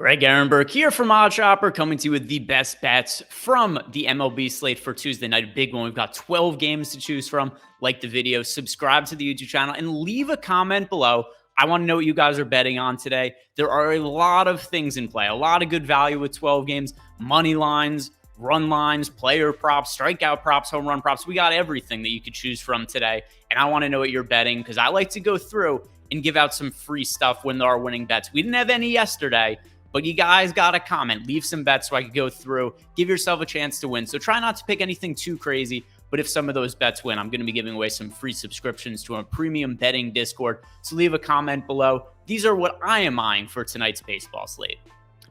Greg Ehrenberg here from OddsShopper, coming to you with the best bets from the MLB slate for Tuesday night. A big one. We've got 12 games to choose from. Like the video, subscribe to the YouTube channel, and leave a comment below. I want to know what you guys are betting on today. There are a lot of things in play, a lot of good value with 12 games, money lines, run lines, player props, strikeout props, home run props. We got everything that you could choose from today, and I want to know what you're betting because I like to go through and give out some free stuff when there are winning bets. We didn't have any yesterday, but you guys got to comment, leave some bets so I could go through, give yourself a chance to win. So try not to pick anything too crazy, but if some of those bets win, I'm going to be giving away some free subscriptions to a premium betting Discord. So leave a comment below. These are what I am eyeing for tonight's baseball slate.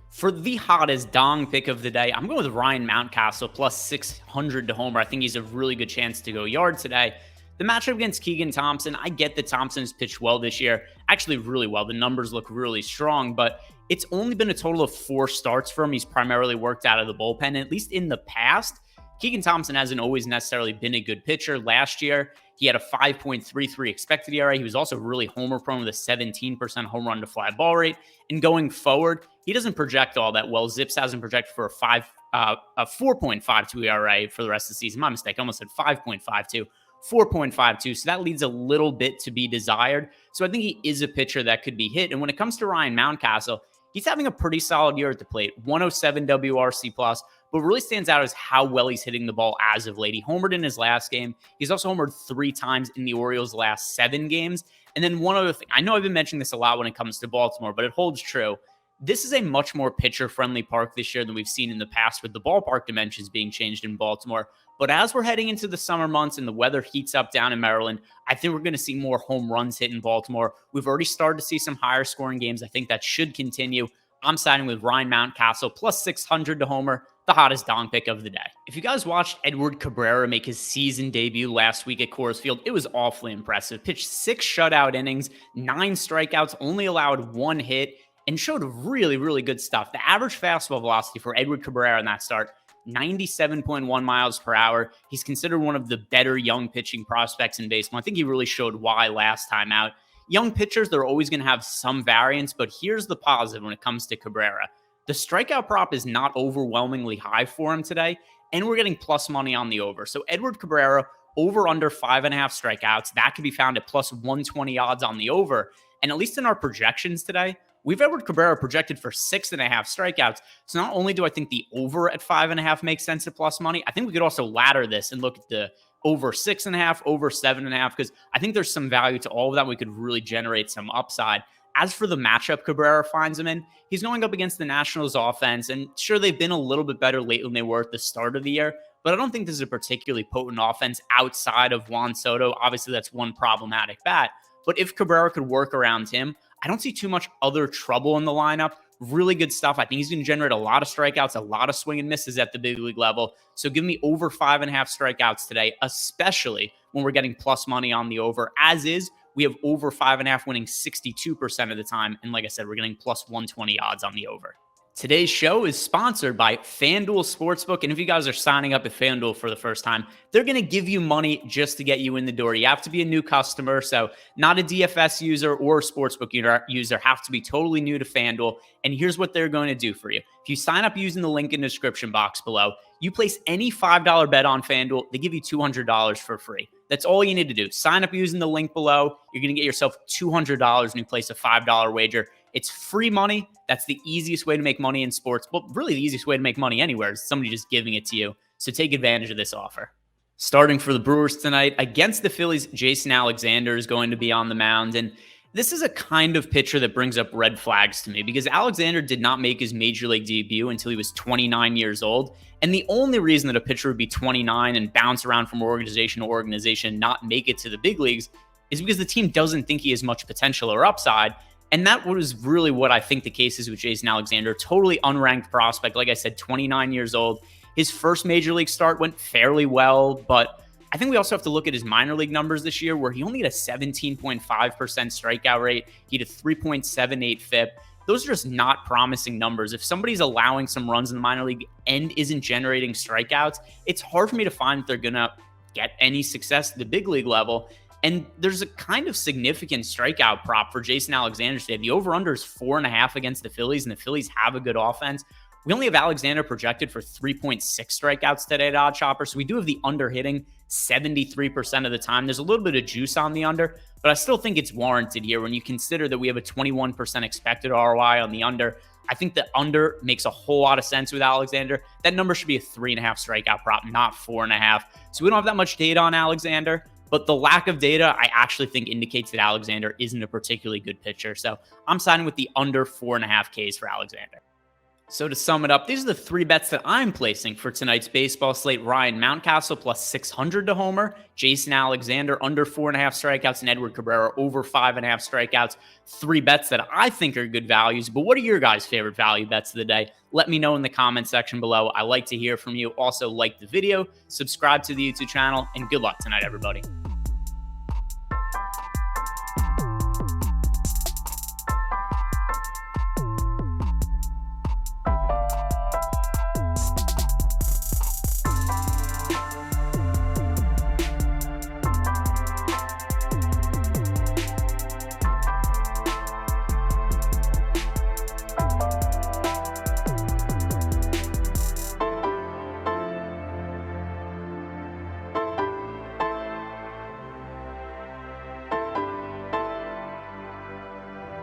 For the hottest dong pick of the day, I'm going with Ryan Mountcastle plus 600 to homer. I think he's a really good chance to go yard today. The matchup against Keegan Thompson, I get that Thompson has pitched well this year, actually really well. The numbers look really strong, but it's only been a total of 4 starts for him. He's primarily worked out of the bullpen, at least in the past. Keegan Thompson hasn't always necessarily been a good pitcher. Last year, he had a 5.33 expected ERA. He was also really homer prone with a 17% home run to fly ball rate. And going forward, he doesn't project all that well. Zips hasn't projected for a 4.52 ERA for the rest of the season. My mistake, I almost said 5.52. 4.52, so that leaves a little bit to be desired. So I think he is a pitcher that could be hit. And when it comes to Ryan Mountcastle, he's having a pretty solid year at the plate, 107 WRC+, but what really stands out is how well he's hitting the ball as of late. He homered in his last game. He's also homered 3 times in the Orioles' last 7 games. And then one other thing, I know I've been mentioning this a lot when it comes to Baltimore, but it holds true. This is a much more pitcher-friendly park this year than we've seen in the past with the ballpark dimensions being changed in Baltimore. But as we're heading into the summer months and the weather heats up down in Maryland, I think we're going to see more home runs hit in Baltimore. We've already started to see some higher scoring games. I think that should continue. I'm siding with Ryan Mountcastle plus 600 to homer, the hottest dong pick of the day. If you guys watched Edward Cabrera make his season debut last week at Coors Field, it was awfully impressive. Pitched 6 shutout innings, 9 strikeouts, only allowed 1 hit, and showed really, really good stuff. The average fastball velocity for Edward Cabrera in that start, 97.1 miles per hour. He's considered one of the better young pitching prospects in baseball. I think he really showed why last time out. Young pitchers, they're always going to have some variance, but here's the positive when it comes to Cabrera. The strikeout prop is not overwhelmingly high for him today, and we're getting plus money on the over. So Edward Cabrera, over under 5.5 strikeouts, that can be found at plus 120 odds on the over. And at least in our projections today, we've Edward Cabrera projected for 6.5 strikeouts. So not only do I think the over at 5.5 makes sense at plus money, I think we could also ladder this and look at the over 6.5, over 7.5, because I think there's some value to all of that. We could really generate some upside. As for the matchup Cabrera finds him in, he's going up against the Nationals offense, and sure, they've been a little bit better late than they were at the start of the year, but I don't think this is a particularly potent offense outside of Juan Soto. Obviously, that's one problematic bat, but if Cabrera could work around him, I don't see too much other trouble in the lineup. Really good stuff. I think he's going to generate a lot of strikeouts, a lot of swing and misses at the big league level. So give me over 5.5 strikeouts today, especially when we're getting plus money on the over. As is, we have over 5.5 winning 62% of the time. And like I said, we're getting plus 120 odds on the over. Today's show is sponsored by FanDuel Sportsbook. And if you guys are signing up at FanDuel for the first time, they're going to give you money just to get you in the door. You have to be a new customer. So not a DFS user or a Sportsbook user, have to be totally new to FanDuel. And here's what they're going to do for you. If you sign up using the link in the description box below, you place any $5 bet on FanDuel, they give you $200 for free. That's all you need to do. Sign up using the link below. You're going to get yourself $200 when you place a $5 wager. It's free money. That's the easiest way to make money in sports. Well, really the easiest way to make money anywhere is somebody just giving it to you. So take advantage of this offer. Starting for the Brewers tonight against the Phillies, Jason Alexander is going to be on the mound. And this is a kind of pitcher that brings up red flags to me because Alexander did not make his major league debut until he was 29 years old. And the only reason that a pitcher would be 29 and bounce around from organization to organization and not make it to the big leagues is because the team doesn't think he has much potential or upside. And that was really what I think the case is with Jason Alexander. Totally unranked prospect. Like I said, 29 years old. His first major league start went fairly well, but I think we also have to look at his minor league numbers this year where he only had a 17.5% strikeout rate. He had a 3.78 FIP. Those are just not promising numbers. If somebody's allowing some runs in the minor league and isn't generating strikeouts, it's hard for me to find that they're going to get any success at the big league level. And there's a kind of significant strikeout prop for Jason Alexander today. The over-under is 4.5 against the Phillies, and the Phillies have a good offense. We only have Alexander projected for 3.6 strikeouts today at OddsShopper, so we do have the under hitting 73% of the time. There's a little bit of juice on the under, but I still think it's warranted here when you consider that we have a 21% expected ROI on the under. I think the under makes a whole lot of sense with Alexander. That number should be a 3.5 strikeout prop, not 4.5. So we don't have that much data on Alexander, but the lack of data, I actually think indicates that Alexander isn't a particularly good pitcher. So I'm siding with the under 4.5 Ks for Alexander. So to sum it up, these are the 3 bets that I'm placing for tonight's baseball slate. Ryan Mountcastle plus 600 to homer, Jason Alexander under 4.5 strikeouts, and Edward Cabrera over 5.5 strikeouts. 3 bets that I think are good values. But what are your guys' favorite value bets of the day? Let me know in the comment section below. I like to hear from you. Also, like the video, subscribe to the YouTube channel, and good luck tonight, everybody.